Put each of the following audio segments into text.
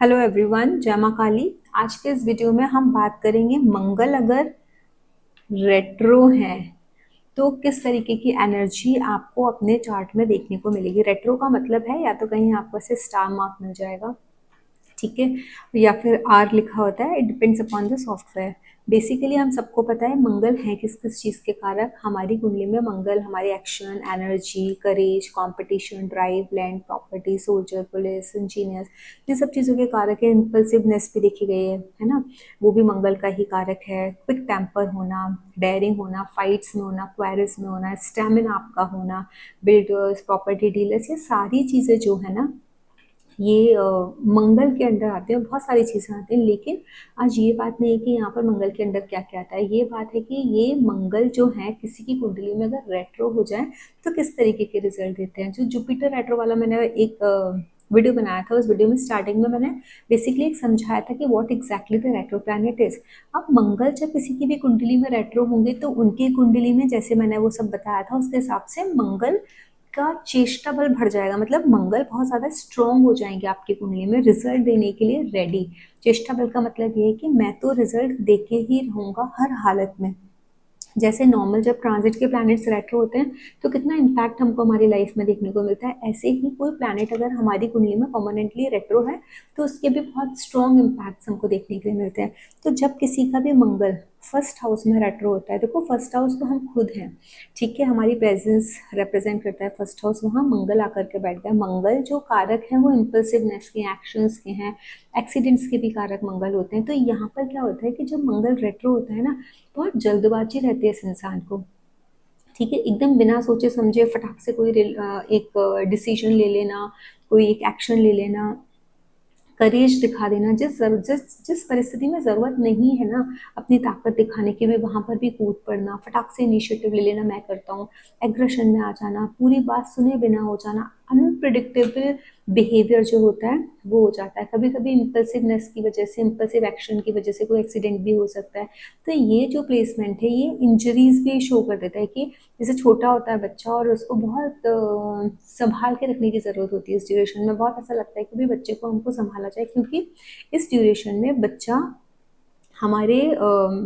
Hello everyone, जय माँ काली। आज के इस वीडियो में हम बात करेंगे मंगल अगर रेट्रो है तो किस तरीके की एनर्जी आपको अपने चार्ट में देखने को मिलेगी। रेट्रो का मतलब है या तो कहीं आपको ऐसे स्टार मार्क मिल जाएगा, ठीक है, या फिर आर लिखा होता है। It depends upon the software. Basically हम सबको पता है मंगल है किस किस चीज़ के कारक। हमारी कुंडली में मंगल हमारी action, energy, courage, competition, drive, land, property, soldier, police, engineers, ये सब चीज़ों के कारक है। इम्पल्सिवनेस भी देखी गई है ना, वो भी मंगल का ही कारक है। क्विक टेम्पर होना, डेयरिंग होना, फाइट्स में होना, क्वायरस में होना, स्टेमिना आपका होना, बिल्डर्स, प्रॉपर्टी डीलर्स, ये सारी चीज़ें जो है ना, ये मंगल के अंडर आते हैं। बहुत सारी चीज़ें आती हैं, लेकिन आज ये बात नहीं है कि यहाँ पर मंगल के अंडर क्या क्या आता है। ये बात है कि ये मंगल जो है किसी की कुंडली में अगर रेट्रो हो जाए तो किस तरीके के रिजल्ट देते हैं। जो जुपिटर रेट्रो वाला मैंने एक वीडियो बनाया था, उस वीडियो में स्टार्टिंग में मैंने बेसिकली एक समझाया था कि what exactly the retro planet is. अब मंगल जब किसी की भी कुंडली में रेट्रो होंगे तो उनकी कुंडली में, जैसे मैंने वो सब बताया था, उसके हिसाब से मंगल का चेष्टा बल बढ़ जाएगा। मतलब मंगल बहुत ज़्यादा स्ट्रांग हो जाएंगे आपकी कुंडली में, रिजल्ट देने के लिए रेडी। चेष्टा बल का मतलब ये है कि मैं तो रिजल्ट देके ही रहूंगा हर हालत में। जैसे नॉर्मल जब ट्रांजिट के प्लैनेट्स रेट्रो होते हैं तो कितना इम्पैक्ट हमको हमारी लाइफ में देखने को मिलता है, ऐसे ही कोई प्लैनेट अगर हमारी कुंडली में परमानेंटली रेट्रो है तो उसके भी बहुत स्ट्रॉन्ग इम्पैक्ट्स हमको देखने के लिए मिलते हैं। तो जब किसी का भी मंगल फर्स्ट हाउस में रेट्रो होता है, देखो फर्स्ट हाउस तो हम खुद हैं, ठीक है, हमारी प्रेजेंस रिप्रेजेंट करता है फर्स्ट हाउस। वहाँ मंगल आकर के बैठ गया। मंगल जो कारक है वो इम्पल्सिवनेस के, एक्शंस के हैं, एक्सीडेंट्स के भी कारक मंगल होते हैं। तो यहाँ पर क्या होता है कि जब मंगल रेट्रो होता है ना, बहुत जल्दबाजी रहती है इस इंसान को, ठीक है, एकदम बिना सोचे समझे फटाक से कोई एक डिसीजन ले लेना, कोई एक एक्शन ले लेना, करेज दिखा देना। जिस जिस परिस्थिति में ज़रूरत नहीं है ना अपनी ताकत दिखाने की, भी वहाँ पर भी कूद पड़ना, फटाक से इनिशिएटिव ले लेना, मैं करता हूँ, एग्रेशन में आ जाना, पूरी बात सुने बिना हो जाना, अनप्रिडिक्टेबल बिहेवियर जो होता है वो हो जाता है। कभी कभी इम्पल्सिवनेस की वजह से, इम्पल्सिव एक्शन की वजह से कोई एक्सीडेंट भी हो सकता है। तो ये जो प्लेसमेंट है ये इंजरीज भी शो कर देता है कि जैसे छोटा होता है बच्चा और उसको बहुत संभाल के रखने की ज़रूरत होती है। इस ड्यूरेशन में बहुत ऐसा लगता है कि भाई बच्चे को हमको संभाला जाए, क्योंकि इस ड्यूरेशन में बच्चा हमारे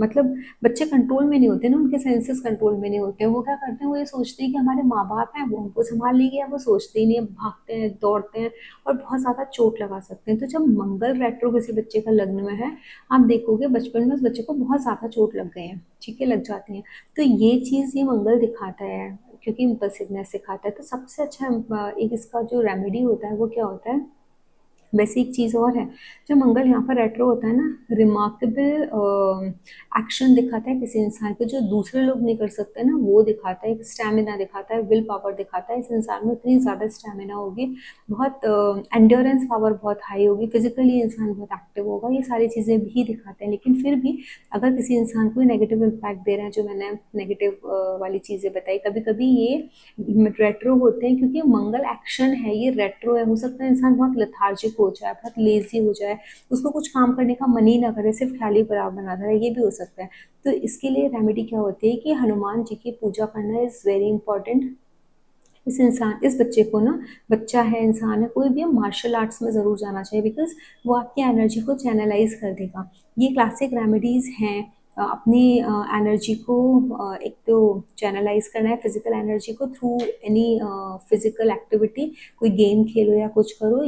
मतलब बच्चे कंट्रोल में नहीं होते ना, उनके सेंसेस कंट्रोल में नहीं होते हैं। वो क्या करते हैं, वो ये सोचते हैं कि हमारे माँ बाप हैं, वो हमको संभाल लेंगे, या वो सोचते ही नहीं है, भागते हैं, दौड़ते हैं और बहुत ज़्यादा चोट लगा सकते हैं। तो जब मंगल रेट्रो किसी बच्चे का लग्न में है, आप देखोगे बचपन में उस बच्चे को बहुत ज़्यादा चोट लग गए हैं, ठीक है, लग जाती हैं। तो ये चीज़ ये मंगल दिखाता है, क्योंकि इम्पल्सिवनेस सिखाता है। तो सबसे अच्छा एक इसका जो रेमेडी होता है वो क्या होता है। वैसे एक चीज़ और है, जब मंगल यहाँ पर रेट्रो होता है ना, रिमार्केबल एक्शन दिखाता है किसी इंसान को जो दूसरे लोग नहीं कर सकते ना, वो दिखाता है। एक स्टैमिना दिखाता है, विल पावर दिखाता है। इस इंसान में इतनी ज़्यादा स्टैमिना होगी, बहुत एंड्योरेंस पावर बहुत हाई होगी, फिजिकली इंसान बहुत एक्टिव होगा, ये सारी चीज़ें भी दिखाते हैं। लेकिन फिर भी अगर किसी इंसान को नेगेटिव इम्पैक्ट दे रहे हैं, जो मैंने नेगेटिव वाली चीज़ें बताई, कभी कभी ये रेट्रो होते हैं क्योंकि मंगल एक्शन है, ये रेट्रो है। हो सकता है इंसान बहुत लेथार्जिक हो जाए, बहुत लेजी हो जाए, उसको कुछ काम करने का मन ही ना करे, सिर्फ ख्याली पराव बना रहे, ये भी हो सकता है। तो इसके लिए रेमेडी क्या होती है कि हनुमान जी की पूजा करना इज़ वेरी इंपॉर्टेंट। इस इंसान, इस बच्चे को ना, बच्चा है, इंसान है, कोई भी, मार्शल आर्ट्स में ज़रूर जाना चाहिए, बिकॉज वो आपकी एनर्जी को चैनलाइज कर देगा। ये क्लासिक रेमेडीज़ हैं। अपनी एनर्जी को एक तो चैनलाइज करना है, फिजिकल एनर्जी को, थ्रू एनी फिजिकल एक्टिविटी, कोई गेम खेलो या कुछ करो।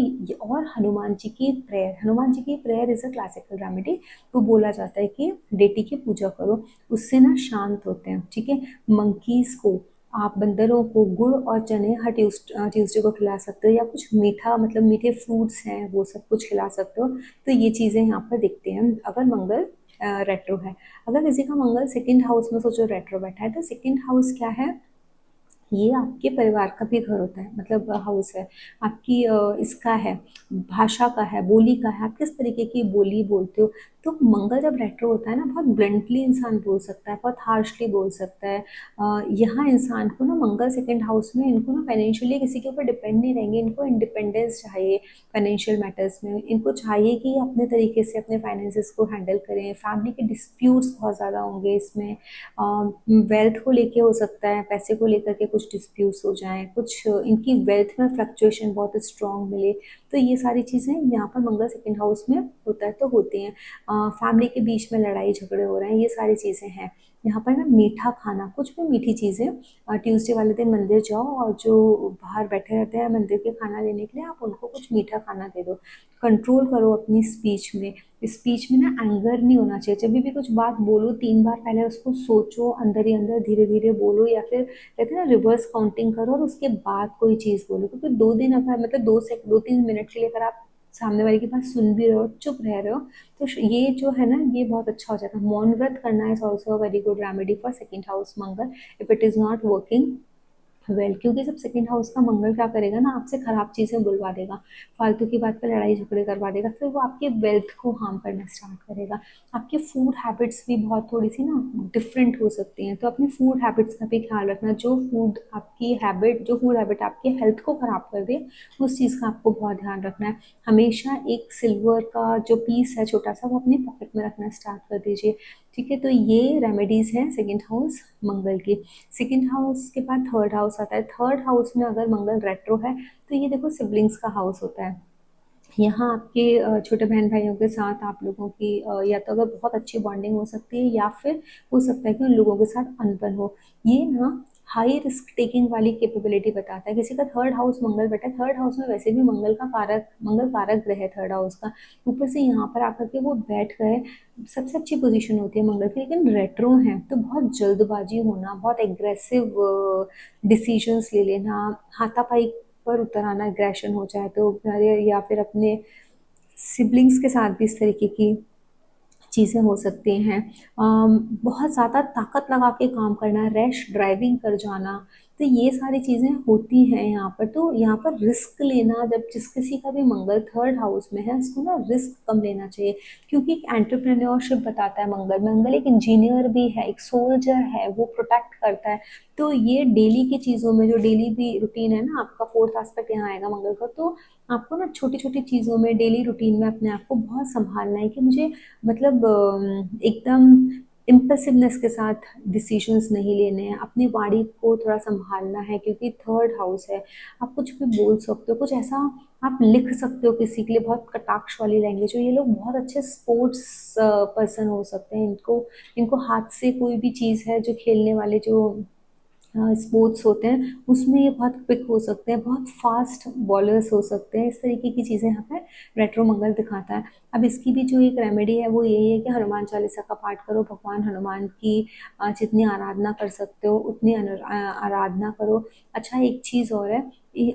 और हनुमान जी की प्रेयर, हनुमान जी की prayer is a classical remedy. तो बोला जाता है कि डेटी की पूजा करो, उससे ना शांत होते हैं, ठीक है। मंकीज़ को, आप बंदरों को गुड़ और चने हर ट्यूसडे को खिला सकते हो, या कुछ मीठा, मतलब मीठे फ्रूट्स हैं वो सब कुछ खिला सकते हो। तो ये चीज़ें यहाँ पर दिखते हैं अगर मंगल रेट्रो है। अगर किसी का मंगल सेकंड हाउस में सोचो रेट्रो बैठा है, तो सेकंड हाउस क्या है, ये आपके परिवार का भी घर होता है, मतलब हाउस है आपकी, इसका है, भाषा का है, बोली का है, आप किस तरीके की बोली बोलते हो। तो मंगल जब रेट्रो होता है ना, बहुत ब्लंटली इंसान बोल सकता है, बहुत हार्शली बोल सकता है। यहाँ इंसान को ना, मंगल सेकंड हाउस में, इनको ना फाइनेंशियली किसी के ऊपर डिपेंड नहीं रहेंगे, इनको इंडिपेंडेंस चाहिए फाइनेंशियल मैटर्स में। इनको चाहिए कि अपने तरीके से अपने फाइनेंसेस को हैंडल करें। फैमिली के डिस्प्यूट्स बहुत ज़्यादा होंगे इसमें, वेल्थ को लेके हो सकता है, पैसे को लेकर के कुछ डिस्प्यूट्स हो जाएं, कुछ इनकी वेल्थ में फ्लक्चुएशन बहुत स्ट्रांग मिले, तो ये सारी चीज़ें यहाँ पर मंगल सेकंड हाउस में होता है तो होती हैं। फैमिली के बीच में लड़ाई झगड़े हो रहे हैं, ये सारी चीज़ें हैं। यहाँ पर ना मीठा खाना, कुछ भी मीठी चीज़ें, ट्यूसडे वाले दिन मंदिर जाओ और जो बाहर बैठे रहते हैं मंदिर के खाना लेने के लिए, आप उनको कुछ मीठा खाना दे दो। कंट्रोल करो अपनी स्पीच में, स्पीच में ना एंगर नहीं होना चाहिए। जब भी कुछ बात बोलो 3 बार पहले उसको सोचो, अंदर ही अंदर धीरे धीरे बोलो, या फिर कहते हैं ना रिवर्स काउंटिंग करो और उसके बाद कोई चीज़ बोलो। क्योंकि 2 दिन अगर मतलब 2 3 मिनट के लिए अगर आप सामने वाले की बात सुन भी रहे हो, चुप रह रहे हो, तो ये जो है ना ये बहुत अच्छा हो जाता है। मौन व्रत करना is also a very good remedy for second house Mangal if it is not working well. क्योंकि जब सेकंड हाउस का मंगल क्या करेगा ना, आपसे खराब चीज़ें बुलवा देगा, फालतू की बात पर लड़ाई झगड़े करवा देगा, फिर वो आपके वेल्थ को हार्म करना स्टार्ट करेगा। आपकी फूड हैबिट्स भी बहुत थोड़ी सी ना डिफरेंट हो सकती हैं, तो अपनी फूड हैबिट्स का भी ख्याल रखना। जो फूड हैबिट आपकी हेल्थ को ख़राब कर दे, उस चीज़ का आपको बहुत ध्यान रखना है। हमेशा एक सिल्वर का जो पीस है छोटा सा, वो अपनी पॉकेट में रखना स्टार्ट कर दीजिए। ठीक है, तो ये रेमेडीज़ हैं सेकंड हाउस मंगल की। सेकंड हाउस के बाद थर्ड हाउस आता है। थर्ड हाउस में अगर मंगल रेट्रो है, तो ये देखो सिबलिंग्स का हाउस होता है। यहाँ आपके छोटे बहन भाइयों के साथ आप लोगों की या तो अगर बहुत अच्छी बॉन्डिंग हो सकती है, या फिर हो सकता है कि उन लोगों के साथ अनबन हो। ये ना हाई रिस्क टेकिंग वाली कैपेबिलिटी बताता है। किसी का थर्ड हाउस मंगल बैठा है, थर्ड हाउस में वैसे भी मंगल कारक ग्रह है थर्ड हाउस का, ऊपर से यहाँ पर आकर के वो बैठ गए। सबसे अच्छी पोजीशन होती है मंगल की, लेकिन रेट्रो है तो बहुत जल्दबाजी होना, बहुत एग्रेसिव डिसीजंस ले लेना, हाथापाई पर उतर आना, एग्रेशन हो जाए तो, या फिर अपने सिबलिंग्स के साथ भी इस तरीके की चीज़ें हो सकती हैं। बहुत ज़्यादा ताकत लगा के काम करना, रैश ड्राइविंग कर जाना, तो ये सारी चीज़ें होती हैं यहाँ पर। तो यहाँ पर रिस्क लेना, जब जिस किसी का भी मंगल थर्ड हाउस में है, उसको ना रिस्क कम लेना चाहिए। क्योंकि एक एंटरप्रेन्योरशिप बताता है मंगल। मंगल एक इंजीनियर भी है, एक सोल्जर है, वो प्रोटेक्ट करता है। तो ये डेली की चीज़ों में, जो डेली भी रूटीन है ना आपका, फोर्थ एस्पेक्ट यहाँ आएगा मंगल का, तो आपको ना छोटी छोटी चीज़ों में, डेली रूटीन में अपने आप को बहुत संभालना है कि मुझे मतलब एकदम इम्पल्सिवनेस के साथ डिसीजंस नहीं लेने हैं। अपनी वाणी को थोड़ा संभालना है, क्योंकि थर्ड हाउस है। आप कुछ भी बोल सकते हो, कुछ ऐसा आप लिख सकते हो किसी के लिए, बहुत कटाक्ष वाली लैंग्वेज हो। ये लोग बहुत अच्छे स्पोर्ट्स पर्सन हो सकते हैं। इनको इनको हाथ से कोई भी चीज़ है, जो खेलने वाले जो स्पोर्ट्स होते हैं, उसमें ये बहुत क्विक हो सकते हैं, बहुत फास्ट बॉलर्स हो सकते हैं। इस तरीके की चीज़ें यहाँ पर रेट्रो मंगल दिखाता है। अब इसकी भी जो एक रेमेडी है वो यही है कि हनुमान चालीसा का पाठ करो, भगवान हनुमान की जितनी आराधना कर सकते हो उतनी आराधना करो। अच्छा, एक चीज़ और है,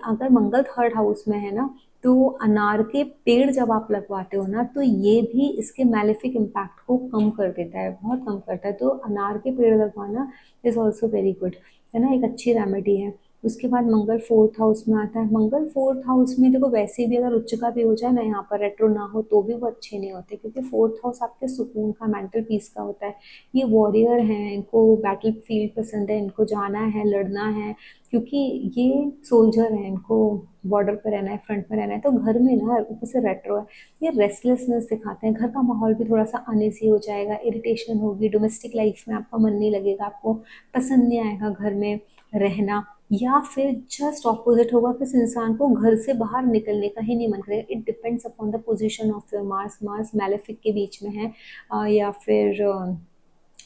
अगर मंगल थर्ड हाउस में है ना, तो अनार के पेड़ जब आप लगवाते हो ना, तो ये भी इसके मैलेफिक इम्पैक्ट को कम कर देता है, बहुत कम करता है। तो अनार के पेड़ लगवाना इज़ ऑल्सो वेरी गुड, है ना, एक अच्छी रेमेडी है। उसके बाद मंगल फोर्थ हाउस में आता है। मंगल फोर्थ हाउस में देखो, वैसे भी अगर उच्च का भी हो जाए ना, यहाँ पर रेट्रो ना हो तो भी वो अच्छे नहीं होते, क्योंकि फोर्थ हाउस आपके सुकून का, मेंटल पीस का होता है। ये वॉरियर हैं, इनको बैटल फील्ड पसंद है, इनको जाना है, लड़ना है, क्योंकि ये सोल्जर हैं, इनको बॉर्डर पर रहना है, फ्रंट में रहना है। तो घर में ना ऊपर से रेट्रो है, ये रेस्टलेसनेस दिखाते हैं। घर का माहौल भी थोड़ा सा अनईजी हो जाएगा, इरिटेशन होगी, डोमेस्टिक लाइफ में आपका मन नहीं लगेगा, आपको पसंद नहीं आएगा घर में रहना। या फिर जस्ट ऑपोजिट होगा, किस इंसान को घर से बाहर निकलने का ही नहीं मन करेगा। It depends upon the position of your Mars. Mars malefic के बीच में है, या फिर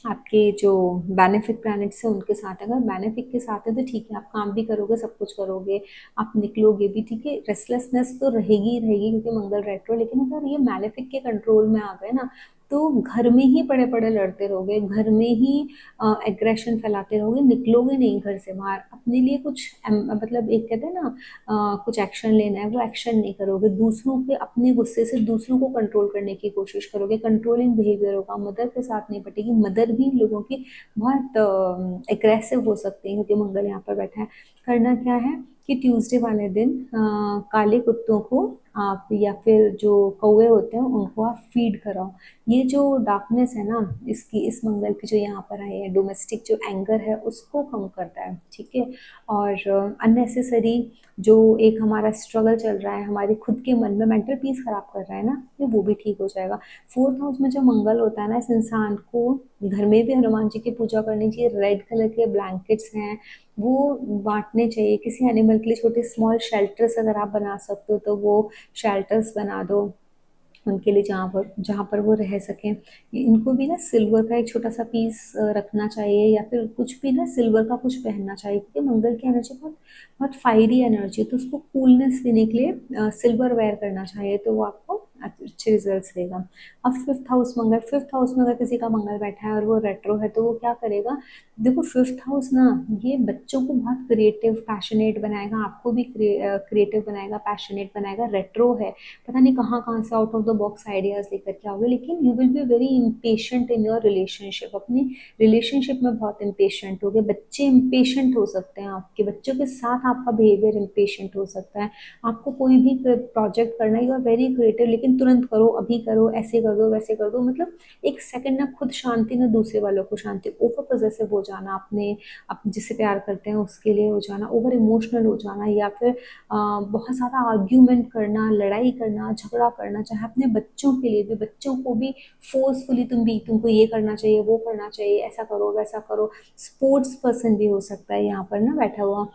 आपके जो बेनिफिक प्लैनेट्स हैं उनके साथ है। अगर बेनिफिक के साथ है तो ठीक है, आप काम भी करोगे, सब कुछ करोगे, आप निकलोगे भी, ठीक है। रेस्टलेसनेस तो रहेगी ही रहेगी, क्योंकि मंगल रेट्रो। लेकिन अगर ये मैलेफिक के कंट्रोल में आ गए ना, तो घर में ही पड़े पड़े लड़ते रहोगे, घर में ही एग्रेशन फैलाते रहोगे, निकलोगे नहीं घर से बाहर। अपने लिए कुछ मतलब एक कहते हैं ना, कुछ एक्शन लेना है, वो एक्शन नहीं करोगे। दूसरों के अपने गुस्से से दूसरों को कंट्रोल करने की कोशिश करोगे, कंट्रोलिंग बिहेवियर होगा। मदर के साथ नहीं पटेगी, मदर भी लोगों की बहुत एग्रेसिव हो सकती है, क्योंकि मंगल यहाँ पर बैठा है। करना क्या है कि ट्यूसडे वाले दिन काले कुत्तों को आप, या फिर जो कौवे होते हैं उनको आप फीड कराओ। ये जो डार्कनेस है ना, इसकी, इस मंगल की जो यहाँ पर आई है, डोमेस्टिक जो एंगर है उसको कम करता है, ठीक है। और अननेसेसरी जो एक हमारा स्ट्रगल चल रहा है हमारे खुद के मन में, मेंटल पीस खराब कर रहा है ना, ये वो भी ठीक हो जाएगा। फोर्थ हाउस में जो मंगल होता है ना, इस इंसान को घर में भी हनुमान जी की पूजा करनी चाहिए। रेड कलर के ब्लैंकेट्स हैं, वो बांटने चाहिए। किसी एनिमल के लिए छोटे स्मॉल शेल्टर्स अगर आप बना सकते हो तो वो शेल्टर्स बना दो उनके लिए, जहाँ पर वो रह सकें। इनको भी ना सिल्वर का एक छोटा सा पीस रखना चाहिए, या फिर कुछ भी ना सिल्वर का कुछ पहनना चाहिए, क्योंकि मंगल की एनर्जी बहुत बहुत फायरी एनर्जी है, तो उसको कूलनेस देने के लिए सिल्वर वेयर करना चाहिए, तो वो आपको अच्छे रिजल्ट्स देगा। अब फिफ्थ हाउस मंगल, फिफ्थ हाउस में अगर किसी का मंगल बैठा है और वो रेट्रो है तो वो क्या करेगा। देखो फिफ्थ हाउस ना, ये बच्चों को बहुत क्रिएटिव पैशनेट बनाएगा, आपको भी क्रिएटिव बनाएगा, पैशनेट बनाएगा। रेट्रो है, पता नहीं कहाँ कहाँ से out of the box ideas लेकर के आओगे, लेकिन you will be very impatient in your relationship. अपनी रिलेशनशिप में बहुत इम्पेशेंट होगे, बच्चे इम्पेशेंट हो सकते हैं, आपके बच्चों के साथ आपका बिहेवियर इम्पेशेंट हो सकता है। आपको कोई भी प्रोजेक्ट करना है, यू आर वेरी क्रिएटिव, लेकिन तुरंत करो, अभी करो, ऐसे कर दो, वैसे कर दो, मतलब एक सेकंड ना खुद शांति ना दूसरे वालों को शांति। ओवर पॉजेसिव हो जाना, अपने आप जिससे प्यार करते हैं उसके लिए हो जाना, ओवर इमोशनल हो जाना, या फिर बहुत ज़्यादा आर्ग्यूमेंट करना, लड़ाई करना, झगड़ा करना, चाहे अपने बच्चों के लिए भी, बच्चों को भी फोर्सफुली तुमको ये करना चाहिए, वो करना चाहिए, ऐसा करो, वैसा करो। स्पोर्ट्स पर्सन भी हो सकता है यहाँ पर ना बैठा हुआ,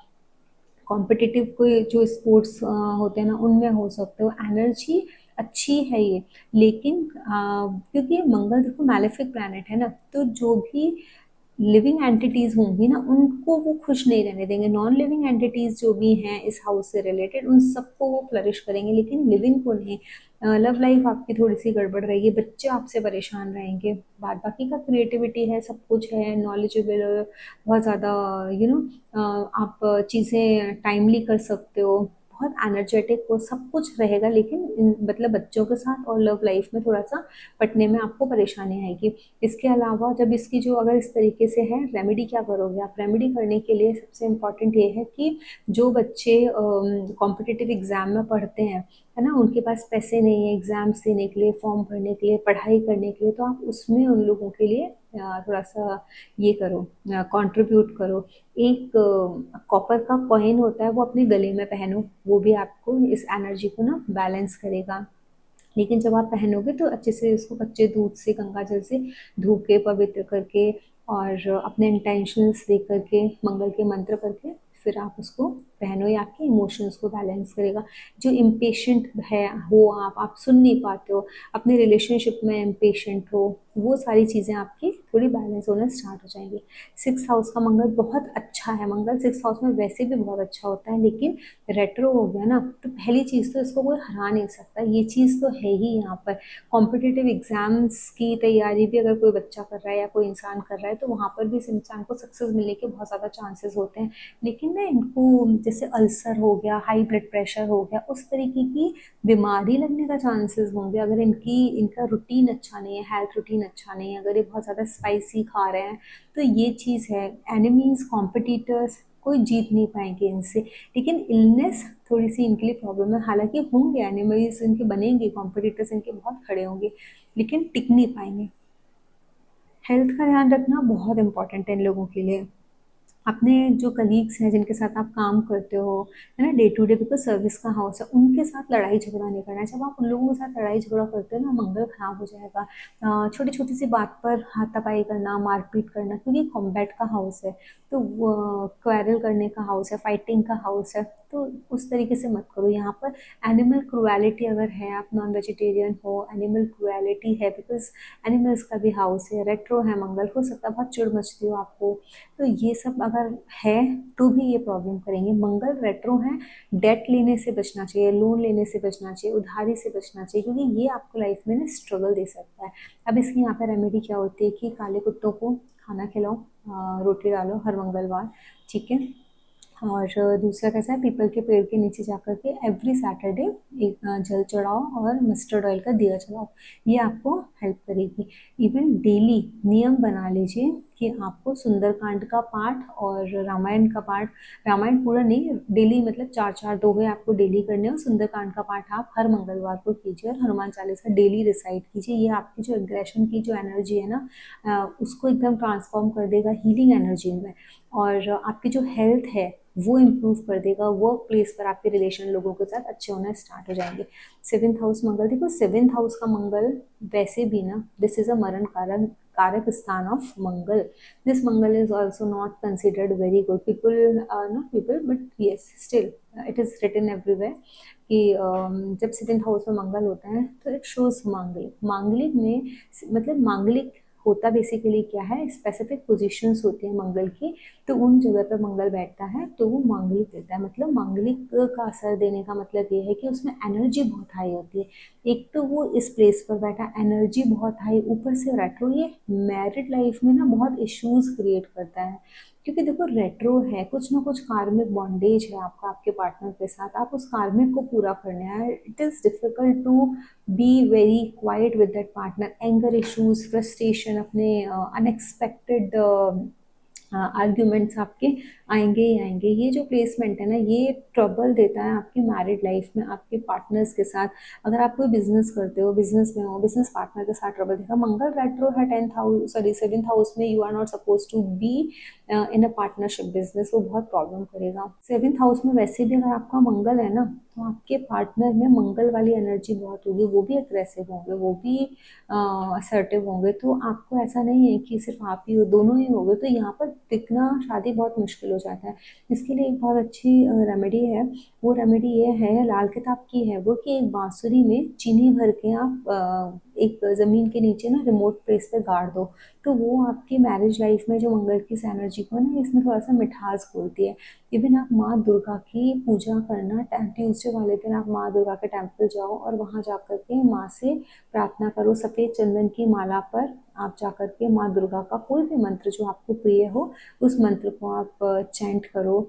कॉम्पिटिटिव कोई जो स्पोर्ट्स होते हैं ना उनमें हो सकते हो। एनर्जी अच्छी है ये, लेकिन क्योंकि ये मंगल देखो मैलेफिक प्लैनेट है ना, तो जो भी लिविंग एंटिटीज होंगी ना उनको वो खुश नहीं रहने देंगे। नॉन लिविंग एंटिटीज जो भी हैं इस हाउस से रिलेटेड उन सबको वो फ्लरिश करेंगे, लेकिन लिविंग को नहीं। लव लाइफ आपकी थोड़ी सी गड़बड़ रहेगी, बच्चे आपसे परेशान रहेंगे। बाद बाकी का क्रिएटिविटी है, सब कुछ है, नॉलेजेबल, बहुत ज़्यादा यू नो आप चीज़ें टाइमली कर सकते हो, बहुत एनर्जेटिक हो, सब कुछ रहेगा, लेकिन मतलब बच्चों के साथ और लव लाइफ में थोड़ा सा पटने में आपको परेशानी आएगी। इसके अलावा जब इसकी जो अगर इस तरीके से है, रेमेडी क्या करोगे आप। रेमेडी करने के लिए सबसे इम्पॉर्टेंट ये है कि जो बच्चे कॉम्पिटिटिव एग्जाम में पढ़ते हैं, है ना, उनके पास पैसे नहीं है एग्जाम्स देने के लिए, फॉर्म भरने के लिए, पढ़ाई करने के लिए, तो आप उसमें उन लोगों के लिए थोड़ा सा ये करो, कंट्रीब्यूट करो। एक कॉपर का कॉइन होता है, वो अपने गले में पहनो, वो भी आपको इस एनर्जी को ना बैलेंस करेगा। लेकिन जब आप पहनोगे तो अच्छे से उसको कच्चे दूध से, गंगा जल से धो के, पवित्र करके, और अपने इंटेंशंस दे करके, मंगल के मंत्र करके फिर आप उसको पहनो, या आपके इमोशंस को बैलेंस करेगा। जो इम्पेशेंट है हो आप सुन नहीं पाते हो, अपने रिलेशनशिप में इम्पेशेंट हो, वो सारी चीज़ें आपकी थोड़ी बैलेंस होना स्टार्ट हो जाएंगी। सिक्स हाउस का मंगल बहुत अच्छा है। मंगल सिक्स हाउस में वैसे भी बहुत अच्छा होता है, लेकिन रेट्रो हो गया ना, तो पहली चीज़ तो इसको कोई हरा नहीं सकता, ये चीज़ तो है ही यहाँ पर। कॉम्पिटिटिव एग्जाम्स की तैयारी भी अगर कोई बच्चा कर रहा है या कोई इंसान कर रहा है, तो वहाँ पर भी इस इंसान को सक्सेस मिलने के बहुत ज़्यादा चांसेस होते हैं। लेकिन ना इनको जैसे अल्सर हो गया, हाई ब्लड प्रेशर हो गया, उस तरीके की बीमारी लगने का चांसेस होंगे अगर इनका रूटीन अच्छा नहीं है, हेल्थ रूटीन अच्छा नहीं है, अगर ये बहुत ज़्यादा स्पाइसी खा रहे हैं, तो ये चीज़ है। एनिमीज, कॉम्पिटिटर्स कोई जीत नहीं पाएंगे इनसे। लेकिन इलनेस थोड़ी सी इनके लिए प्रॉब्लम है, हालांकि होंगे एनिमीज इनके बनेंगे, कॉम्पिटिटर्स इनके बहुत खड़े होंगे, लेकिन टिक नहीं पाएंगे। हेल्थ का ध्यान रखना बहुत इंपॉर्टेंट है इन लोगों के लिए। अपने जो कलीग्स हैं जिनके साथ आप काम करते हो, है ना, day to day, because service का हाउस है, उनके साथ लड़ाई झगड़ा नहीं करना है। जब आप उन लोगों के साथ लड़ाई झगड़ा करते हो ना, मंगल खराब हो जाएगा। छोटी छोटी सी बात पर हाथापाई करना, मारपीट करना, क्योंकि कॉम्बैट का हाउस है, तो क्वेरल करने का हाउस है, फाइटिंग का हाउस है, तो उस तरीके से मत करो यहाँ पर। एनिमल क्रुएलिटी अगर है, आप नॉन वेजिटेरियन हो, एनिमल क्रुएलिटी है, बिकॉज एनिमल्स का भी हाउस है, रेट्रो है मंगल, हो सकता है बहुत चिड़ मचती हो आपको, तो ये सब अगर है तो भी ये प्रॉब्लम करेंगे। मंगल रेट्रो है, डेट लेने से बचना चाहिए, लोन लेने से बचना चाहिए, उधारी से बचना चाहिए, क्योंकि ये आपको लाइफ में ना स्ट्रगल दे सकता है। अब इसकी यहाँ पे रेमेडी क्या होती है कि काले कुत्तों को खाना खिलाओ, रोटी डालो हर मंगलवार, ठीक है। और दूसरा कैसा है, पीपल के पेड़ के नीचे जाकर के एवरी सैटरडे एक जल चढ़ाओ और मस्टर्ड ऑयल का दिया जलाओ, ये आपको हेल्प करेगी। इवन डेली नियम बना लीजिए कि आपको सुंदरकांड का पाठ और रामायण का पाठ, रामायण पूरा नहीं, डेली मतलब चार चार दोहे आपको डेली करने, और सुंदरकांड का पाठ आप हर मंगलवार को कीजिए, और हनुमान चालीसा डेली रिसाइट कीजिए। ये आपकी जो एग्रेशन की जो एनर्जी है ना, उसको एकदम ट्रांसफॉर्म कर देगा हीलिंग एनर्जी में, और आपकी जो हेल्थ है वो इम्प्रूव कर देगा। वर्क प्लेस पर आपके रिलेशन लोगों के साथ अच्छे होना स्टार्ट हो जाएंगे। सेवेंथ हाउस मंगल, देखो सेवेंथ हाउस का मंगल वैसे भी ना, दिस इज अ मरण कारण कारक स्थान of Mangal. This Mangal is also not considered very good. People, not people but yes still it is written everywhere कि जब 7th हाउस में मंगल होता है तो इट शोज मांगलिक. मांगलिक में मतलब मांगलिक होता बेसिकली क्या है, स्पेसिफिक पोजीशंस होती है मंगल की, तो उन जगह पर मंगल बैठता है तो वो मांगलिक देता है. मतलब मांगलिक का असर देने का मतलब ये है कि उसमें एनर्जी बहुत हाई होती है. एक तो वो इस प्लेस पर बैठा, एनर्जी बहुत हाई, ऊपर से रेट्रो, ये मैरिड लाइफ में ना बहुत इश्यूज क्रिएट करता है. क्योंकि देखो रेट्रो है, कुछ ना कुछ कार्मिक बॉन्डेज है आपका आपके पार्टनर के साथ, आप उस कार्मिक को पूरा करने आए. It is difficult to be very quite with that partner. Anger issues, frustration, अपने अनएक्सपेक्टेड आर्ग्यूमेंट्स आपके आएंगे ही आएंगे. ये जो प्लेसमेंट है ना, ये ट्रबल देता है आपकी मैरिड लाइफ में आपके पार्टनर्स के साथ. अगर आप कोई बिजनेस करते हो, बिजनेस में हो, बिजनेस पार्टनर के साथ ट्रबल देगा. मंगल रेट्रो है 10th house, sorry 7th house में, you are not suppose to be in a partnership business. वो बहुत प्रॉब्लम करेगा. 7th हाउस में वैसे भी अगर आपका मंगल है ना, तो आपके पार्टनर में मंगल वाली एनर्जी बहुत होगी. वो भी अग्रेसिव होंगे, वो भी असर्टिव होंगे. तो आपको ऐसा नहीं है कि सिर्फ आप ही हो, दोनों ही होंगे. तो यहाँ पर टिकना, शादी बहुत मुश्किल हो जाता है. इसके लिए एक बहुत अच्छी रेमेडी है. वो रेमेडी ये है, लाल किताब की है वो, कि एक बांसुरी में चीनी भर के आप एक ज़मीन के नीचे ना रिमोट प्लेस पे गाड़ दो. तो वो आपकी मैरिज लाइफ में जो मंगल की इस एनर्जी को ना, इसमें थोड़ा सा मिठास घोलती है. इवन आप माँ दुर्गा की पूजा करना, ट्यूसडे वाले दिन आप माँ दुर्गा के टेम्पल जाओ और वहाँ जा कर के माँ से प्रार्थना करो. सफ़ेद चंदन की माला पर आप जा कर के माँ दुर्गा का कोई भी मंत्र जो आपको प्रिय हो, उस मंत्र को आप चैंट करो.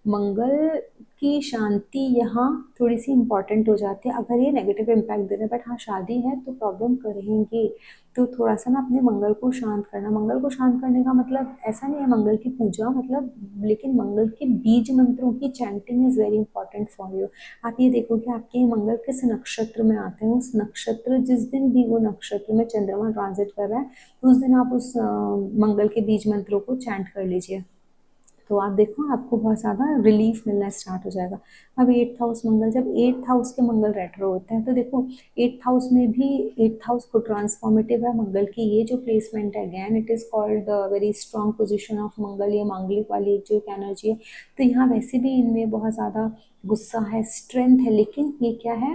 मंगल की शांति यहाँ थोड़ी सी इम्पॉर्टेंट हो जाती है. अगर ये नेगेटिव इम्पैक्ट दे रहे हैं, बट हाँ शादी है तो प्रॉब्लम करेंगे. तो थोड़ा सा ना अपने मंगल को शांत करना. मंगल को शांत करने का मतलब ऐसा नहीं है मंगल की पूजा मतलब, लेकिन मंगल के बीज मंत्रों की chanting is very important for you. आप ये देखो कि आपके मंगल किस नक्षत्र में आते हैं. उस नक्षत्र, जिस दिन भी वो नक्षत्र में चंद्रमा ट्रांजिट कर रहा है, उस दिन आप उस मंगल के बीज मंत्रों को चैंट कर लीजिए. तो आप देखो आपको बहुत ज़्यादा रिलीफ मिलना स्टार्ट हो जाएगा. अब 8th हाउस मंगल, जब 8th हाउस के मंगल रेट्रो होते हैं तो देखो 8th हाउस में भी, 8th हाउस को ट्रांसफॉर्मेटिव है मंगल की ये जो प्लेसमेंट है. Again it is called very strong position of Mangal. ये मांगलिक वाली एक जो एक एनर्जी है, तो यहाँ वैसे भी इनमें बहुत ज़्यादा गुस्सा है, स्ट्रेंथ है. लेकिन ये क्या है,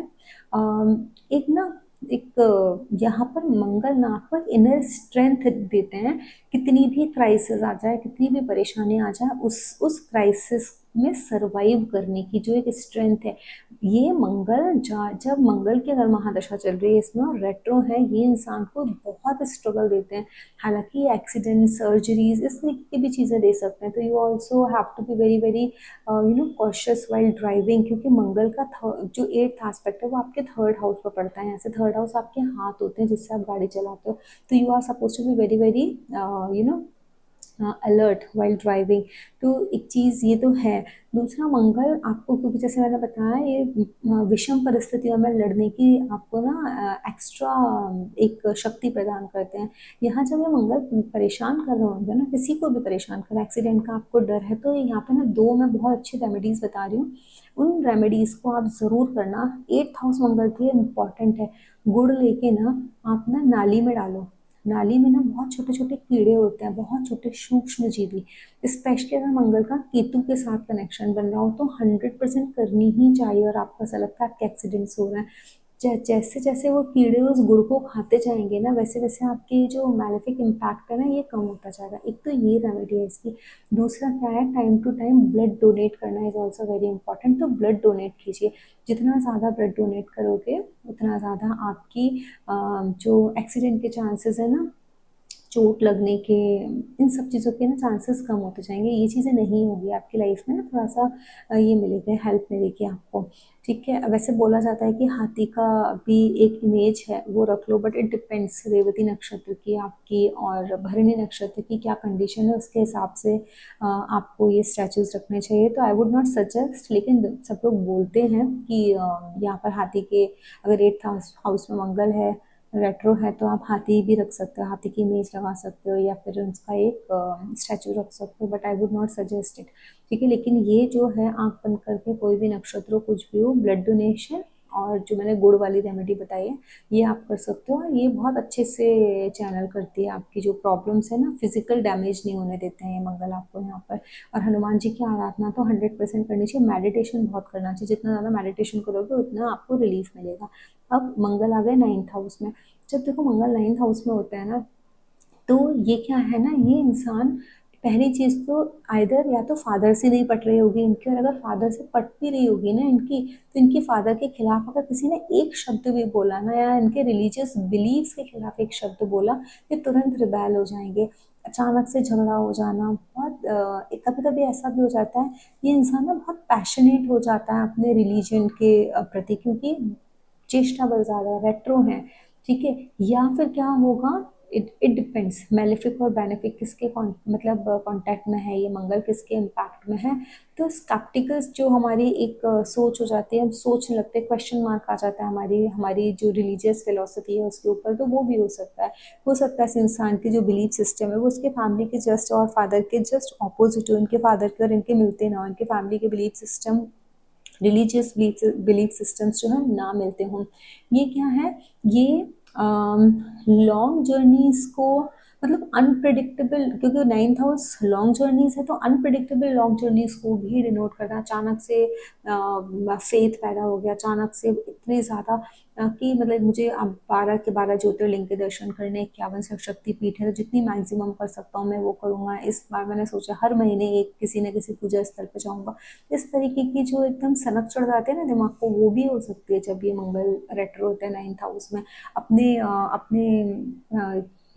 एक ना, एक यहाँ पर मंगल ना आपको इनर स्ट्रेंथ देते हैं. कितनी भी क्राइसिस आ जाए, कितनी भी परेशानी आ जाए, उस क्राइसिस में सरवाइव करने की जो एक स्ट्रेंथ है, ये मंगल जब मंगल की अगर महादशा चल रही है इसमें और रेट्रो है, ये इंसान को बहुत स्ट्रगल देते हैं. हालांकि एक्सीडेंट, सर्जरीज, इस तरीके की भी चीज़ें दे सकते हैं. तो you also have to be very very cautious while driving, क्योंकि मंगल का जो 8th एस्पेक्ट है वो आपके 3rd हाउस पर पड़ता है. यहाँ से 3rd हाउस आपके हाथ होते हैं जिससे आप गाड़ी चलाते हो. तो you are suppose to be very very alert while driving. तो एक चीज़ ये तो है. दूसरा, मंगल आपको, क्योंकि जैसे मैंने बताया ये विषम परिस्थितियों में लड़ने की आपको ना एक्स्ट्रा एक शक्ति प्रदान करते हैं. यहाँ जब ये मंगल परेशान कर रहे होंगे ना, किसी को भी परेशान कर, एक्सीडेंट का आपको डर है, तो यहाँ पे ना दो मैं बहुत अच्छी रेमेडीज़ बता रही हूँ. उन रेमेडीज़ को आप ज़रूर करना. 8th हाउस मंगल के लिए इम्पॉर्टेंट है. गुड़ लेके ना आप ना नाली में डालो. नाली में ना बहुत छोटे छोटे कीड़े होते हैं, बहुत छोटे सूक्ष्म जीवी. स्पेशली अगर मंगल का केतु के साथ कनेक्शन बन रहा हो तो 100% करनी ही चाहिए. और आपको ऐसा लगता है आपके एक्सीडेंट्स हो रहे हैं, जैसे जैसे वो कीड़े उस गुड़ को खाते जाएंगे ना, वैसे वैसे आपकी जो मैलेफिक इम्पैक्ट है ना, ये कम होता जाएगा. एक तो ये रेमेडी है इसकी. दूसरा क्या है, time to time blood donate करना इज ऑल्सो वेरी इंपॉर्टेंट. तो ब्लड डोनेट कीजिए. जितना ज़्यादा ब्लड डोनेट करोगे उतना ज़्यादा आपकी जो एक्सीडेंट के चांसेस है ना, चोट लगने के, इन सब चीज़ों के ना चांसेस कम होते जाएंगे. ये चीज़ें नहीं होगी आपकी लाइफ में ना, थोड़ा सा ये मिलेगा, हेल्प मिलेगी आपको. ठीक है. वैसे बोला जाता है कि हाथी का भी एक इमेज है वो रख लो, बट इट डिपेंड्स रेवती नक्षत्र की आपकी और भरणी नक्षत्र की क्या कंडीशन है, उसके हिसाब से आपको ये स्टैचूज रखने चाहिए. तो आई वुड नॉट सजेस्ट, लेकिन सब लोग बोलते हैं कि यहाँ पर हाथी के, अगर 8th हाउस में मंगल है, रेट्रो है, तो आप हाथी भी रख सकते हो, हाथी की इमेज लगा सकते हो, या फिर उसका एक स्टैचू रख सकते हो. But I would not suggest it. ठीक है. लेकिन ये जो है आँख बंद करके कोई भी नक्षत्र कुछ भी हो, ब्लड डोनेशन और जो मैंने गुड़ वाली रेमेडी बताई है ये आप कर सकते हो। ये बहुत अच्छे से चैनल करती है आपकी जो प्रॉब्लम्स है ना, फिजिकल डैमेज नहीं होने देते हैं ये मंगल आपको यहाँ पर। और हनुमान जी की आराधना तो 100% करनी चाहिए। मेडिटेशन बहुत करना चाहिए, जितना ज़्यादा मेडिटेशन करोगे उतना आपको रिलीफ मिलेगा। अब मंगल आ गए 9th हाउस में। जब देखो मंगल 9th हाउस में होता है ना, तो ये क्या है ना, ये इंसान पहली चीज तो आइदर या तो फादर से नहीं पट रही होगी इनकी, और अगर फादर से पट भी रही होगी ना इनकी, तो इनके फादर के खिलाफ अगर किसी ने एक शब्द भी बोला ना, या इनके रिलीजियस बिलीव्स के खिलाफ एक शब्द बोला, ये तुरंत रिबेल हो जाएंगे। अचानक से झगड़ा हो जाना, बहुत कभी कभी ऐसा भी हो जाता है ये इंसान ना बहुत पैशनेट हो जाता है अपने रिलीजन के प्रति, क्योंकि चेष्टा बल ज्यादा है, रेट्रो है, ठीक है। या फिर क्या होगा, इट इट डिपेंड्स मेलेफिक और बेनिफिक किसके मतलब कांटेक्ट में है ये मंगल, किसके इम्पैक्ट में है। तो स्केप्टिकल्स जो हमारी एक सोच हो जाती है, हम सोचने लगते हैं, क्वेश्चन मार्क आ जाता है हमारी हमारी जो रिलीजियस फिलोसफी है उसके ऊपर, तो वो भी हो सकता है। हो सकता है इस इंसान की जो बिलीफ सिस्टम है वो उसके फैमिली के जस्ट और फादर के जस्ट ऑपोजिट हो, इनके फादर के और इनके मिलते ना हो, इनके फैमिली के belief system, religious belief systems जो है ना मिलते हों। ये क्या है, ये लॉन्ग जर्नीज को, मतलब अनप्रिडिक्टेबल, क्योंकि 9th हाउस लॉन्ग जर्नीज है तो अनप्रिडिक्टेबल लॉन्ग जर्नीज को भी डिनोट करता है। अचानक से फेथ पैदा हो गया, अचानक से इतने ज़्यादा कि मतलब मुझे अब 12 के 12 ज्योतिर्लिंग के दर्शन करने, 51 शक्तिपीठ है, तो जितनी मैक्सिमम कर सकता हूँ मैं वो करूँगा। इस बार मैंने सोचा हर महीने एक किसी न किसी पूजा स्थल पर जाऊँगा। इस तरीके की जो एकदम सनक चढ़ जाते हैं ना दिमाग को, वो भी हो सकती है जब ये मंगल रेट्रो होता है 9th हाउस में। अपने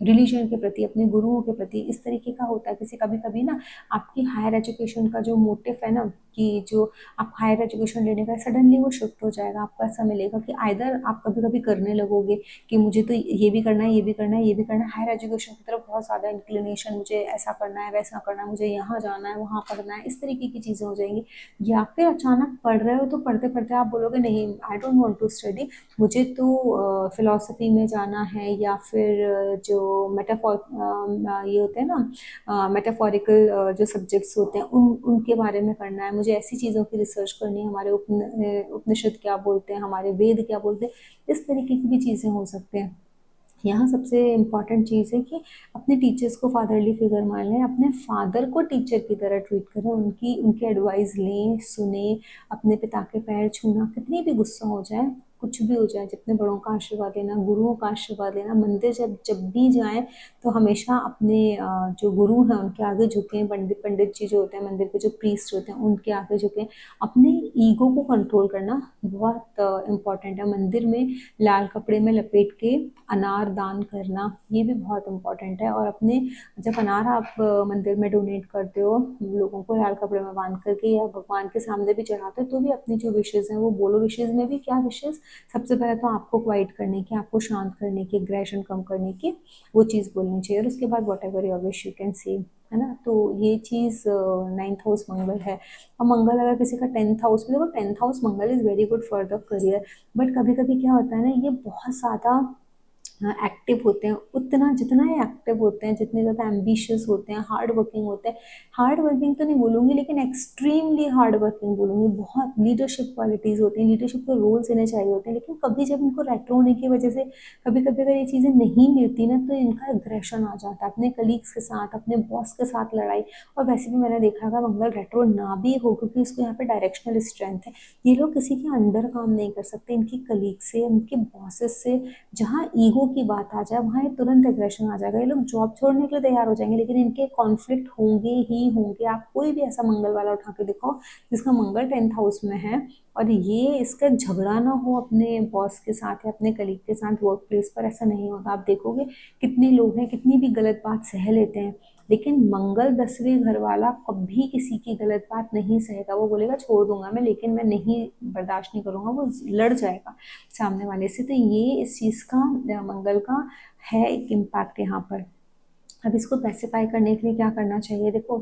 रिलीजन के प्रति, अपने गुरुओं के प्रति इस तरीके का होता है। किसी कभी कभी ना आपकी हायर एजुकेशन का जो मोटिव है ना, कि जो आप हायर एजुकेशन लेने का, सडनली वो शिफ्ट हो जाएगा। आपको ऐसा मिलेगा कि आइदर आप कभी कभी करने लगोगे कि मुझे तो ये भी करना है, ये भी करना है, ये भी करना है, हायर एजुकेशन की तरफ बहुत ज़्यादा इंक्लिनेशन, मुझे ऐसा करना है, वैसा करना है, मुझे यहाँ जाना है, वहाँ पढ़ना है, इस तरीके की चीज़ें हो जाएंगी। या फिर अचानक पढ़ रहे हो तो पढ़ते पढ़ते आप बोलोगे नहीं, I don't want to study, मुझे तो फिलॉसफी में जाना है, या फिर जो मेटाफॉर ये होते हैं ना, मेटाफोरिकल जो सब्जेक्ट्स होते हैं उनके बारे में करना है, मुझे ऐसी चीज़ों की रिसर्च करनी है, हमारे उपनिषद क्या बोलते हैं, हमारे वेद क्या बोलते हैं, इस तरीके की भी चीज़ें हो सकते हैं। यहाँ सबसे इम्पॉर्टेंट चीज़ है कि अपने टीचर्स को फादरली फिगर मान लें, अपने फादर को टीचर की तरह ट्रीट करें, उनकी उनकी एडवाइस लें, सुने। अपने पिता के पैर छूना, कितनी भी गुस्सा हो जाए, कुछ भी हो जाए, जितने बड़ों का आशीर्वाद लेना, गुरुओं का आशीर्वाद लेना। मंदिर जब जब भी जाएं तो हमेशा अपने जो गुरु हैं उनके आगे झुकें। पंडित पंडित जी जो होते हैं, मंदिर के जो प्रीस्ट होते हैं उनके आगे झुकें। अपने ईगो को कंट्रोल करना बहुत इम्पॉर्टेंट है। मंदिर में लाल कपड़े में लपेट के अनार दान करना, ये भी बहुत इम्पोर्टेंट है। और अपने जब अनार आप मंदिर में डोनेट करते हो लोगों को लाल कपड़े में बांध करके, या भगवान के सामने भी चढ़ाते हो, तो भी अपनी जो विशेज़ हैं वो बोलो। विशेज़ में भी क्या विशेज़, सबसे पहले तो आपको क्वाइट करने की, आपको शांत करने की, एग्रेशन कम करने की वो चीज़ बोलनी चाहिए। और उसके बाद what ever your wish you can say, है ना। तो ये चीज़ 9th हाउस मंगल है। और मंगल अगर किसी का 10th हाउस में, देखो 10th house Mangal is very good for the career, but कभी कभी क्या होता है ना, ये बहुत ज़्यादा एक्टिव होते हैं। उतना जितना ये एक्टिव होते हैं, जितने ज़्यादा एम्बिशियस होते हैं, हार्ड वर्किंग होते हैं, हार्ड वर्किंग तो नहीं बोलूँगी लेकिन एक्सट्रीमली हार्ड वर्किंग बोलूँगी। बहुत लीडरशिप क्वालिटीज़ होती हैं, लीडरशिप के रोल्स इन्हें चाहिए होते हैं। लेकिन कभी जब इनको रेट्रो होने की वजह से कभी कभी अगर ये चीज़ें नहीं मिलती ना, तो इनका एग्रेशन आ जाता है, अपने कलीग्स के साथ, अपने बॉस के साथ लड़ाई। और वैसे भी मैंने देखा है मंगल रेट्रो ना भी हो, क्योंकि इसको यहाँ पे डायरेक्शनल स्ट्रेंथ है, ये लोग किसी के अंडर काम नहीं कर सकते। इनकी कलीग से, उनके बॉसेस से जहाँ ईगो की बात आ जाए वहाँ ये तुरंत एग्रेशन आ जाएगा। ये लोग जॉब छोड़ने के लिए तैयार हो जाएंगे, लेकिन इनके कॉन्फ्लिक्ट होंगे ही होंगे। आप कोई भी ऐसा मंगल वाला उठा के दिखाओ जिसका मंगल 10th हाउस में है, और ये इसका झगड़ा ना हो अपने बॉस के साथ या अपने कलीग के साथ वर्क प्लेस पर, ऐसा नहीं होता। आप देखोगे कितने लोग हैं कितनी भी गलत बात सह लेते हैं, लेकिन मंगल 10वें घर वाला कभी किसी की गलत बात नहीं सहेगा। वो बोलेगा छोड़ दूंगा मैं, लेकिन मैं नहीं बर्दाश्त नहीं करूंगा, वो लड़ जाएगा सामने वाले से। तो ये इस चीज़ का मंगल का है एक इम्पैक्ट यहाँ पर। अब इसको पैसिफाई करने के लिए क्या करना चाहिए, देखो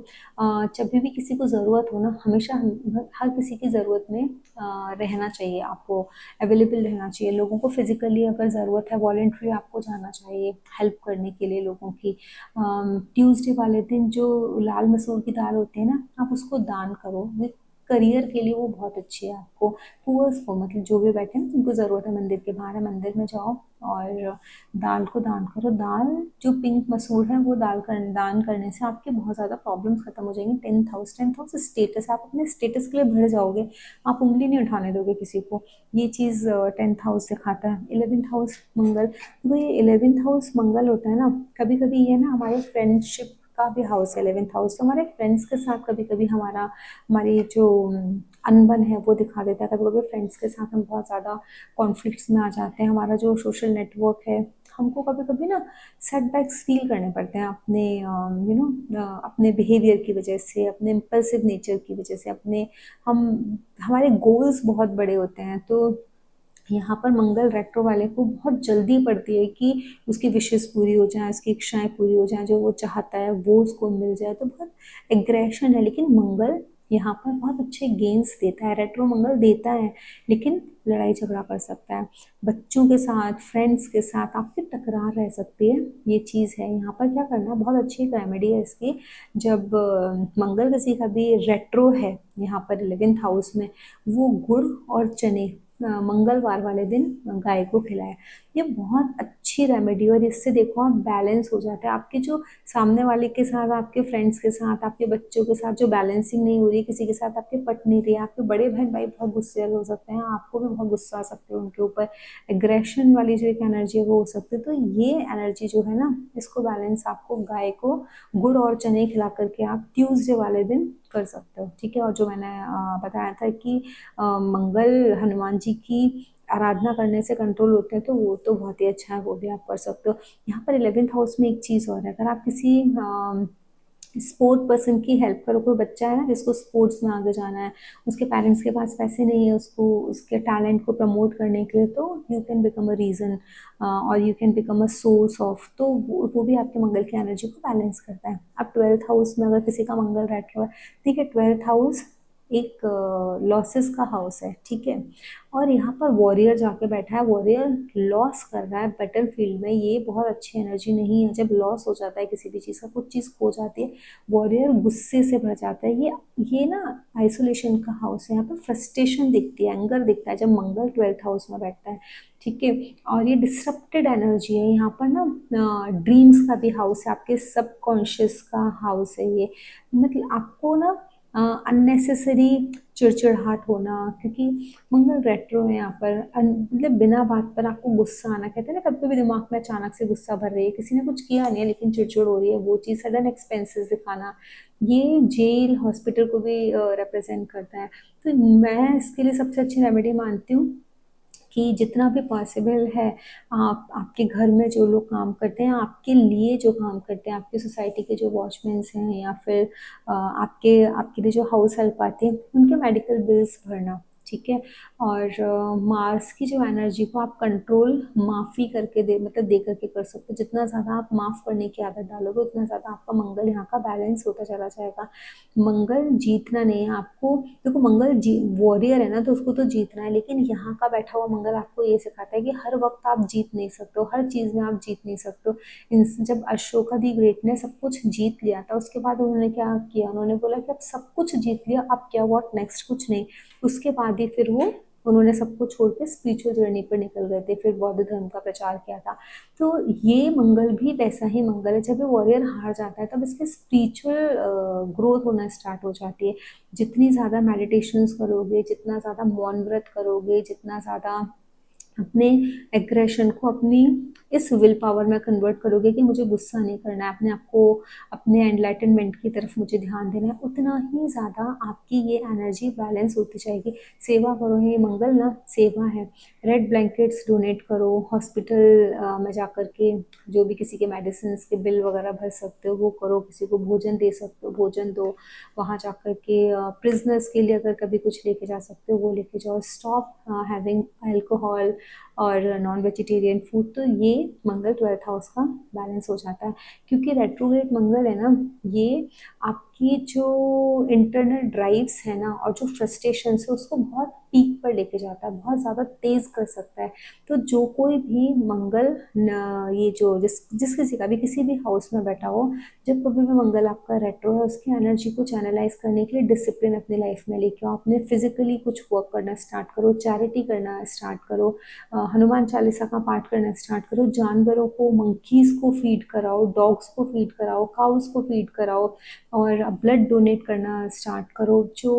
जब भी किसी को ज़रूरत हो ना, हमेशा हर किसी की ज़रूरत में रहना चाहिए, आपको अवेलेबल रहना चाहिए। लोगों को फिजिकली अगर ज़रूरत है, वॉलेंट्री आपको जाना चाहिए हेल्प करने के लिए लोगों की। ट्यूसडे वाले दिन जो लाल मसूर की दाल होती है ना, आप उसको दान करो। करियर के लिए वो बहुत अच्छी है। आपको पुअर्स को, मतलब जो भी बैठे हैं जिनको ज़रूरत है, मंदिर के बाहर है, मंदिर में जाओ और दाल को दान करो। दाल जो पिंक मसूर है वो दान करने से आपके बहुत ज़्यादा प्रॉब्लम्स खत्म हो जाएंगी। 10th हाउस स्टेटस, आप अपने स्टेटस के लिए भर जाओगे, आप उंगली नहीं उठाने दोगे किसी को। ये चीज़ 10th हाउस सिखाता है। 11th हाउस मंगल, तो ये 11th हाउस मंगल होता है ना, कभी कभी ये ना हमारे फ्रेंडशिप का भी हाउस है 11th हाउस, तो हमारे फ्रेंड्स के साथ कभी कभी हमारी जो अनबन है वो दिखा देता है। कभी कभी फ्रेंड्स के साथ हम बहुत ज़्यादा कॉन्फ्लिक्ट्स में आ जाते हैं। हमारा जो सोशल नेटवर्क है, हमको कभी कभी ना सेटबैक्स फील करने पड़ते हैं अपने अपने बिहेवियर की वजह से, अपने इम्पल्सिव नेचर की वजह से, अपने हम हमारे गोल्स बहुत बड़े होते हैं। तो यहाँ पर मंगल रेट्रो वाले को बहुत जल्दी पड़ती है कि उसकी विशेष पूरी हो जाए, उसकी इच्छाएं पूरी हो जाएं, जो वो चाहता है वो उसको मिल जाए। तो बहुत एग्रेशन है, लेकिन मंगल यहाँ पर बहुत अच्छे गेन्स देता है। रेट्रो मंगल देता है, लेकिन लड़ाई झगड़ा कर सकता है बच्चों के साथ, फ्रेंड्स के साथ आपकी टकरार रह सकती है। ये चीज़ है। यहाँ पर क्या करना है, बहुत अच्छी एक रेमेडी है इसकी। जब मंगल किसी का भी रेट्रो है यहाँ पर 11th हाउस में, वो गुड़ और चने मंगलवार वाले दिन गाय को खिलाए। ये बहुत अच्छी रेमेडी, और इससे देखो आप बैलेंस हो जाता है आपके जो सामने वाले के साथ, आपके फ्रेंड्स के साथ, आपके बच्चों के साथ जो बैलेंसिंग नहीं हो रही, किसी के साथ आपके पट नहीं रही है। आपके बड़े बहन भाई बहुत गुस्से हो सकते हैं, आपको भी बहुत गुस्सा आ सकते हो उनके ऊपर। एग्रेशन वाली जो एक एनर्जी है वो हो सकती है। तो ये एनर्जी जो है ना, इसको बैलेंस आपको गाय को गुड़ और चने खिला करके आप ट्यूसडे वाले दिन कर सकते हो। ठीक है। और जो मैंने बताया था कि मंगल हनुमान जी की आराधना करने से कंट्रोल होते हैं, तो वो तो बहुत ही अच्छा है, वो भी आप कर सकते हो। यहाँ पर 11th हाउस में एक चीज़ और है, अगर आप किसी स्पोर्ट पर्सन की हेल्प करो, कोई बच्चा है ना जिसको स्पोर्ट्स में आगे जाना है, उसके पेरेंट्स के पास पैसे नहीं है उसको उसके टैलेंट को प्रमोट करने के लिए, तो you can become a reason और you can become a source of. तो वो भी आपके मंगल की एनर्जी को बैलेंस करता है। अब 12th हाउस में अगर किसी का मंगल बैठ रहा है, ठीक है, 12th हाउस एक लॉसेस का हाउस है। ठीक है। और यहाँ पर वॉरियर जाके बैठा है, वॉरियर लॉस कर रहा है बैटल फील्ड में। ये बहुत अच्छी एनर्जी नहीं है। जब लॉस हो जाता है किसी भी चीज़ का, कुछ चीज़ खो जाती है, वॉरियर गुस्से से भर जाता है। ये ना आइसोलेशन का हाउस है। यहाँ पर फ्रस्ट्रेशन दिखती है, एंगर दिखता है जब मंगल 12th हाउस में बैठता है। ठीक है। और ये डिसरप्टेड एनर्जी है। यहाँ पर ना ड्रीम्स का भी हाउस है, आपके सबकॉन्शियस का हाउस है ये। मतलब आपको ना अननेसेसरी चिड़चिड़ाहट होना, क्योंकि मंगल रेट्रो है यहाँ पर, मतलब बिना बात पर आपको गुस्सा आना। कहते हैं ना कभी कभी दिमाग में अचानक से गुस्सा भर रही है, किसी ने कुछ किया नहीं है लेकिन चिड़चिड़ हो रही है, वो चीज़, सडन एक्सपेंसेस दिखाना, ये जेल हॉस्पिटल को भी रिप्रेजेंट करता है। तो मैं इसके लिए सबसे अच्छी रेमेडी मानती हूँ कि जितना भी पॉसिबल है, आप आपके घर में जो लोग काम करते हैं, आपके लिए जो काम करते हैं, आपकी सोसाइटी के जो वॉचमैन्स हैं, या फिर आपके आपके लिए जो हाउस हेल्प आती है, उनके मेडिकल बिल्स भरना। ठीक है। और मार्स की जो एनर्जी को आप कंट्रोल माफ़ी करके दे, मतलब दे करके कर सकते हो। जितना ज़्यादा आप माफ़ करने की आदत डालोगे, उतना ज़्यादा आपका मंगल यहाँ का बैलेंस होता चला जाएगा। मंगल जीतना नहीं है आपको। देखो मंगल वॉरियर है ना, तो उसको तो जीतना है, लेकिन यहाँ का बैठा हुआ मंगल आपको ये सिखाता है कि हर वक्त आप जीत नहीं सकते हो, हर चीज़ में आप जीत नहीं सकते हो। जब अशोका दी ग्रेट ने सब कुछ जीत लिया था, उसके बाद उन्होंने क्या किया, उन्होंने बोला कि अब सब कुछ जीत लिया, अब क्या, व्हाट नेक्स्ट, कुछ नहीं। उसके बाद ही फिर वो उन्होंने सबको छोड़ के स्पिरिचुअल जर्नी पर निकल गए थे, फिर बौद्ध धर्म का प्रचार किया था। तो ये मंगल भी वैसा ही मंगल है। जब ये वॉरियर हार जाता है, तब इसके स्पिरिचुअल ग्रोथ होना स्टार्ट हो जाती है। जितनी ज़्यादा मेडिटेशंस करोगे, जितना ज़्यादा मौन व्रत करोगे, जितना ज़्यादा अपने एग्रेशन को अपनी इस विल पावर में कन्वर्ट करोगे कि मुझे गुस्सा नहीं करना है, अपने आप को अपने एनलाइटनमेंट की तरफ मुझे ध्यान देना है, उतना ही ज़्यादा आपकी ये एनर्जी बैलेंस होती जाएगी। सेवा करो, ये मंगल ना सेवा है। रेड ब्लैंकेट्स डोनेट करो, हॉस्पिटल में जा कर के जो भी किसी के मेडिसिन के बिल वगैरह भर सकते हो वो करो, किसी को भोजन दे सकते हो भोजन दो, वहाँ जा कर के प्रिजनर्स के लिए अगर कभी कुछ लेके जा सकते हो वो लेके जाओ। स्टॉप हैविंग अल्कोहल और नॉन वेजिटेरियन फूड। तो ये मंगल 12th हाउस का बैलेंस हो जाता है। क्योंकि रेट्रोग्रेड मंगल है ना, ये आपकी जो इंटरनल ड्राइव्स है ना, और जो फ्रस्ट्रेशन है उसको बहुत पीक पर लेके जाता है, बहुत ज़्यादा तेज़ कर सकता है। तो जो कोई भी मंगल ये जो जिस किसी का भी किसी भी हाउस में बैठा हो, जब कभी भी मंगल आपका रेट्रो है, उसकी एनर्जी को चैनलाइज करने के लिए डिसिप्लिन अपनी लाइफ में लेके आओ। अपने फिजिकली कुछ वर्क करना स्टार्ट करो, चैरिटी करना स्टार्ट करो, हनुमान चालीसा का पाठ करना स्टार्ट करो, जानवरों को, मंकीज को फीड कराओ, डॉग्स को फीड कराओ, काउस को फीड कराओ, और ब्लड डोनेट करना स्टार्ट करो। जो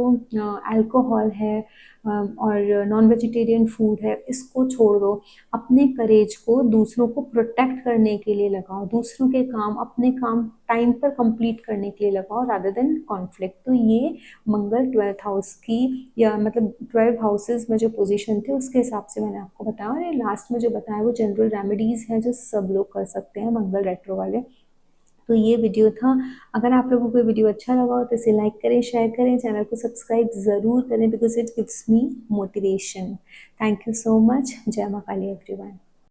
अल्कोहल है और नॉन वेजिटेरियन फूड है, इसको छोड़ दो। अपने करेज को दूसरों को प्रोटेक्ट करने के लिए लगाओ, दूसरों के काम, अपने काम टाइम पर कंप्लीट करने के लिए लगाओ रादर देन कॉन्फ्लिक्ट। तो ये मंगल 12th हाउस की, या मतलब 12 हाउसेज में जो पोजीशन थी उसके हिसाब से मैंने आपको बताया। और ये लास्ट में जो बताया वो जनरल रेमेडीज हैं जो सब लोग कर सकते हैं मंगल रेट्रो वाले। तो ये वीडियो था। अगर आप लोगों को वीडियो अच्छा लगा हो तो इसे लाइक करें, शेयर करें, चैनल को सब्सक्राइब ज़रूर करें because it gives me motivation. Thank you so much. जय माँ काली एवरीवन।